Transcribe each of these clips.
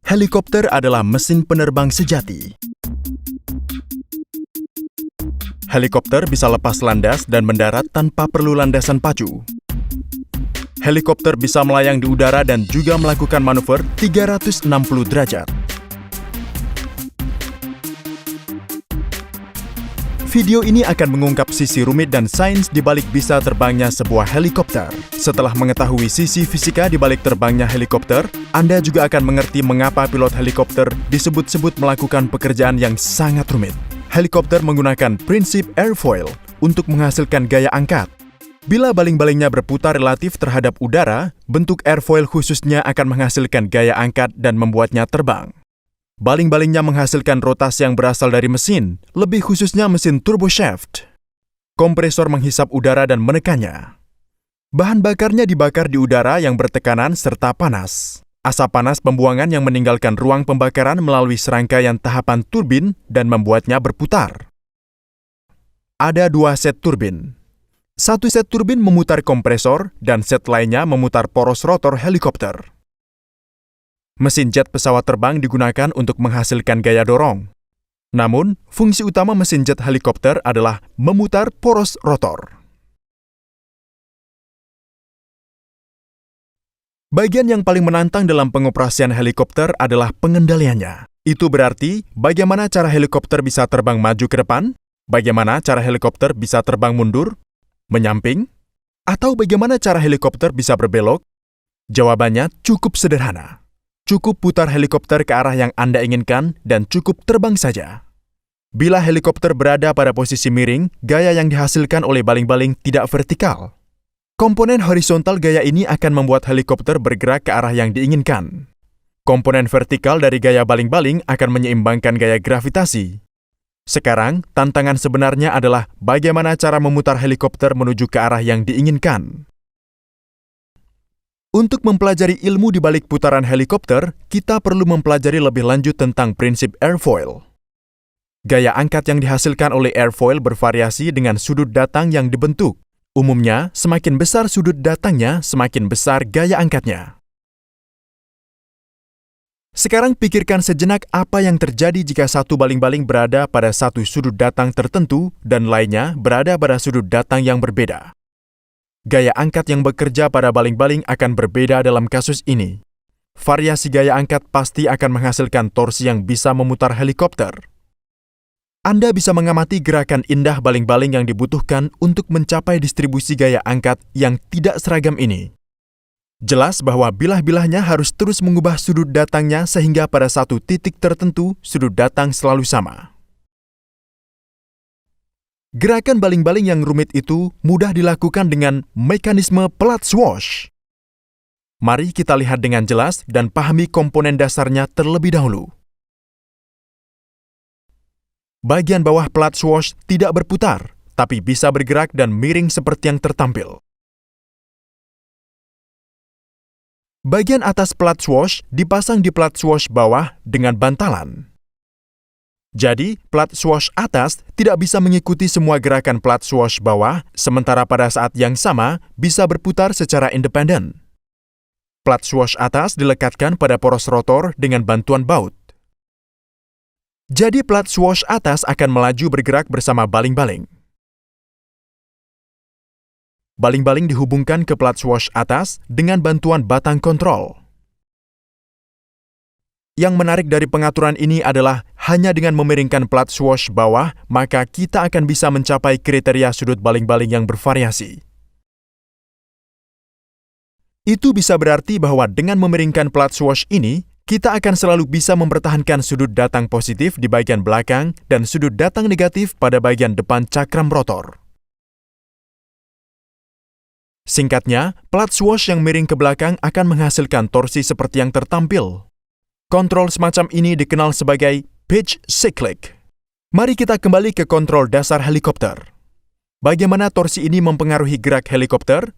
Helikopter adalah mesin penerbang sejati. Helikopter bisa lepas landas dan mendarat tanpa perlu landasan pacu. Helikopter bisa melayang di udara dan juga melakukan manuver 360 derajat. Video ini akan mengungkap sisi rumit dan sains di balik bisa terbangnya sebuah helikopter. Setelah mengetahui sisi fisika di balik terbangnya helikopter, Anda juga akan mengerti mengapa pilot helikopter disebut-sebut melakukan pekerjaan yang sangat rumit. Helikopter menggunakan prinsip airfoil untuk menghasilkan gaya angkat. Bila baling-balingnya berputar relatif terhadap udara, bentuk airfoil khususnya akan menghasilkan gaya angkat dan membuatnya terbang. Baling-balingnya menghasilkan rotasi yang berasal dari mesin, lebih khususnya mesin turboshaft. Kompresor menghisap udara dan menekannya. Bahan bakarnya dibakar di udara yang bertekanan serta panas. Asap panas pembuangan yang meninggalkan ruang pembakaran melalui serangkaian tahapan turbin dan membuatnya berputar. Ada 2 set turbin. Satu set turbin memutar kompresor dan set lainnya memutar poros rotor helikopter. Mesin jet pesawat terbang digunakan untuk menghasilkan gaya dorong. Namun, fungsi utama mesin jet helikopter adalah memutar poros rotor. Bagian yang paling menantang dalam pengoperasian helikopter adalah pengendaliannya. Itu berarti bagaimana cara helikopter bisa terbang maju ke depan, bagaimana cara helikopter bisa terbang mundur, menyamping, atau bagaimana cara helikopter bisa berbelok. Jawabannya cukup sederhana. Cukup putar helikopter ke arah yang Anda inginkan dan cukup terbang saja. Bila helikopter berada pada posisi miring, gaya yang dihasilkan oleh baling-baling tidak vertikal. Komponen horizontal gaya ini akan membuat helikopter bergerak ke arah yang diinginkan. Komponen vertikal dari gaya baling-baling akan menyeimbangkan gaya gravitasi. Sekarang, tantangan sebenarnya adalah bagaimana cara memutar helikopter menuju ke arah yang diinginkan. Untuk mempelajari ilmu di balik putaran helikopter, kita perlu mempelajari lebih lanjut tentang prinsip airfoil. Gaya angkat yang dihasilkan oleh airfoil bervariasi dengan sudut datang yang dibentuk. Umumnya, semakin besar sudut datangnya, semakin besar gaya angkatnya. Sekarang pikirkan sejenak apa yang terjadi jika satu baling-baling berada pada satu sudut datang tertentu dan lainnya berada pada sudut datang yang berbeda. Gaya angkat yang bekerja pada baling-baling akan berbeda dalam kasus ini. Variasi gaya angkat pasti akan menghasilkan torsi yang bisa memutar helikopter. Anda bisa mengamati gerakan indah baling-baling yang dibutuhkan untuk mencapai distribusi gaya angkat yang tidak seragam ini. Jelas bahwa bilah-bilahnya harus terus mengubah sudut datangnya sehingga pada satu titik tertentu sudut datang selalu sama. Gerakan baling-baling yang rumit itu mudah dilakukan dengan mekanisme pelat swash. Mari kita lihat dengan jelas dan pahami komponen dasarnya terlebih dahulu. Bagian bawah pelat swash tidak berputar, tapi bisa bergerak dan miring seperti yang tertampil. Bagian atas pelat swash dipasang di pelat swash bawah dengan bantalan. Jadi, plat swash atas tidak bisa mengikuti semua gerakan plat swash bawah, sementara pada saat yang sama bisa berputar secara independen. Plat swash atas dilekatkan pada poros rotor dengan bantuan baut. Jadi, plat swash atas akan melaju bergerak bersama baling-baling. Baling-baling dihubungkan ke plat swash atas dengan bantuan batang kontrol. Yang menarik dari pengaturan ini adalah hanya dengan memiringkan plat swash bawah, maka kita akan bisa mencapai kriteria sudut baling-baling yang bervariasi. Itu bisa berarti bahwa dengan memiringkan plat swash ini, kita akan selalu bisa mempertahankan sudut datang positif di bagian belakang dan sudut datang negatif pada bagian depan cakram rotor. Singkatnya, plat swash yang miring ke belakang akan menghasilkan torsi seperti yang tertampil. Kontrol semacam ini dikenal sebagai pitch cyclic. Mari kita kembali ke kontrol dasar helikopter. Bagaimana torsi ini mempengaruhi gerak helikopter?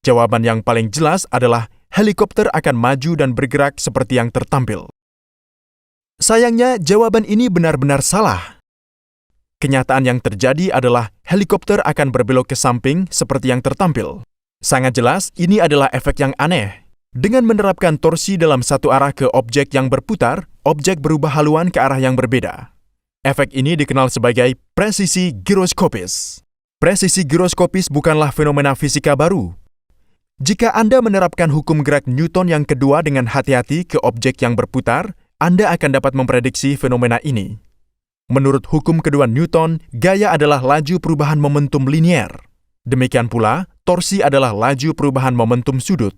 Jawaban yang paling jelas adalah helikopter akan maju dan bergerak seperti yang tertampil. Sayangnya, jawaban ini benar-benar salah. Kenyataan yang terjadi adalah helikopter akan berbelok ke samping seperti yang tertampil. Sangat jelas, ini adalah efek yang aneh. Dengan menerapkan torsi dalam satu arah ke objek yang berputar, objek berubah haluan ke arah yang berbeda. Efek ini dikenal sebagai presisi giroskopis. Presisi giroskopis bukanlah fenomena fisika baru. Jika Anda menerapkan hukum gerak Newton yang kedua dengan hati-hati ke objek yang berputar, Anda akan dapat memprediksi fenomena ini. Menurut hukum kedua Newton, gaya adalah laju perubahan momentum linier. Demikian pula, torsi adalah laju perubahan momentum sudut.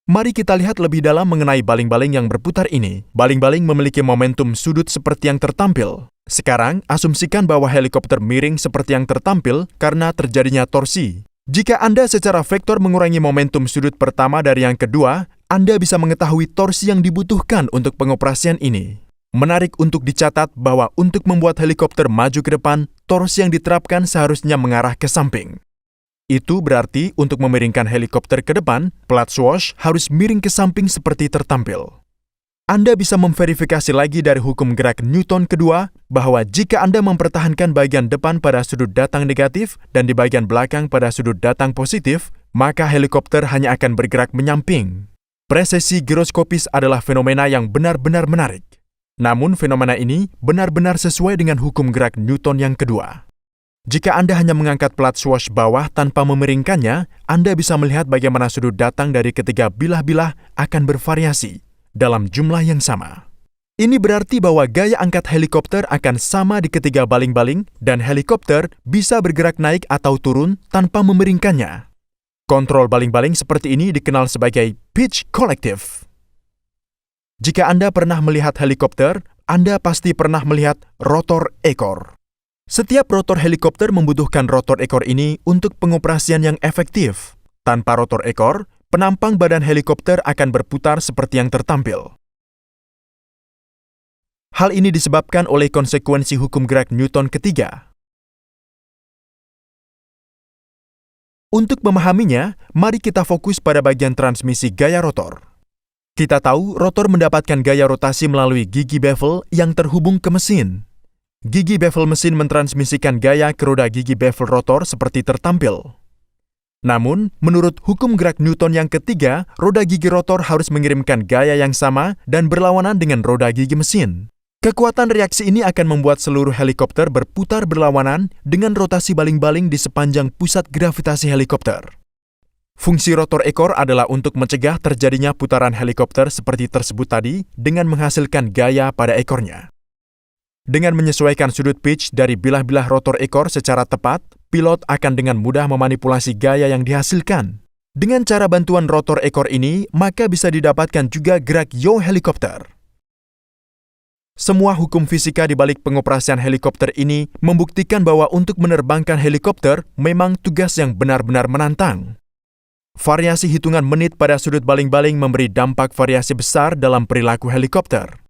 Mari kita lihat lebih dalam mengenai baling-baling yang berputar ini. Baling-baling memiliki momentum sudut seperti yang tertampil. Sekarang, asumsikan bahwa helikopter miring seperti yang tertampil karena terjadinya torsi. Jika Anda secara vektor mengurangi momentum sudut pertama dari yang kedua, Anda bisa mengetahui torsi yang dibutuhkan untuk pengoperasian ini. Menarik untuk dicatat bahwa untuk membuat helikopter maju ke depan, torsi yang diterapkan seharusnya mengarah ke samping. Itu berarti untuk memiringkan helikopter ke depan, plat swash harus miring ke samping seperti tertampil. Anda bisa memverifikasi lagi dari hukum gerak Newton kedua bahwa jika Anda mempertahankan bagian depan pada sudut datang negatif dan di bagian belakang pada sudut datang positif, maka helikopter hanya akan bergerak menyamping. Presisi giroskopis adalah fenomena yang benar-benar menarik. Namun fenomena ini benar-benar sesuai dengan hukum gerak Newton yang kedua. Jika Anda hanya mengangkat plat swash bawah tanpa memiringkannya, Anda bisa melihat bagaimana sudut datang dari ketiga bilah-bilah akan bervariasi dalam jumlah yang sama. Ini berarti bahwa gaya angkat helikopter akan sama di ketiga baling-baling dan helikopter bisa bergerak naik atau turun tanpa memiringkannya. Kontrol baling-baling seperti ini dikenal sebagai pitch collective. Jika Anda pernah melihat helikopter, Anda pasti pernah melihat rotor ekor. Setiap rotor helikopter membutuhkan rotor ekor ini untuk pengoperasian yang efektif. Tanpa rotor ekor, penampang badan helikopter akan berputar seperti yang tertampil. Hal ini disebabkan oleh konsekuensi hukum gerak Newton ketiga. Untuk memahaminya, mari kita fokus pada bagian transmisi gaya rotor. Kita tahu rotor mendapatkan gaya rotasi melalui gigi bevel yang terhubung ke mesin. Gigi bevel mesin mentransmisikan gaya ke roda gigi bevel rotor seperti tertampil. Namun, menurut hukum gerak Newton yang ketiga, roda gigi rotor harus mengirimkan gaya yang sama dan berlawanan dengan roda gigi mesin. Kekuatan reaksi ini akan membuat seluruh helikopter berputar berlawanan dengan rotasi baling-baling di sepanjang pusat gravitasi helikopter. Fungsi rotor ekor adalah untuk mencegah terjadinya putaran helikopter seperti tersebut tadi dengan menghasilkan gaya pada ekornya. Dengan menyesuaikan sudut pitch dari bilah-bilah rotor ekor secara tepat, pilot akan dengan mudah memanipulasi gaya yang dihasilkan. Dengan cara bantuan rotor ekor ini, maka bisa didapatkan juga gerak yaw helikopter. Semua hukum fisika di balik pengoperasian helikopter ini membuktikan bahwa untuk menerbangkan helikopter memang tugas yang benar-benar menantang. Variasi hitungan menit pada sudut baling-baling memberi dampak variasi besar dalam perilaku helikopter.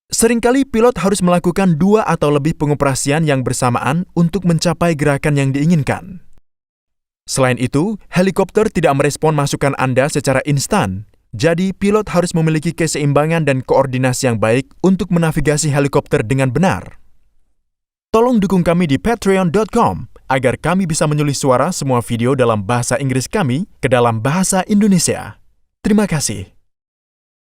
Seringkali pilot harus melakukan 2 atau lebih pengoperasian yang bersamaan untuk mencapai gerakan yang diinginkan. Selain itu, helikopter tidak merespon masukan Anda secara instan, jadi pilot harus memiliki keseimbangan dan koordinasi yang baik untuk menavigasi helikopter dengan benar. Tolong dukung kami di patreon.com agar kami bisa menulis suara semua video dalam bahasa Inggris kami ke dalam bahasa Indonesia. Terima kasih.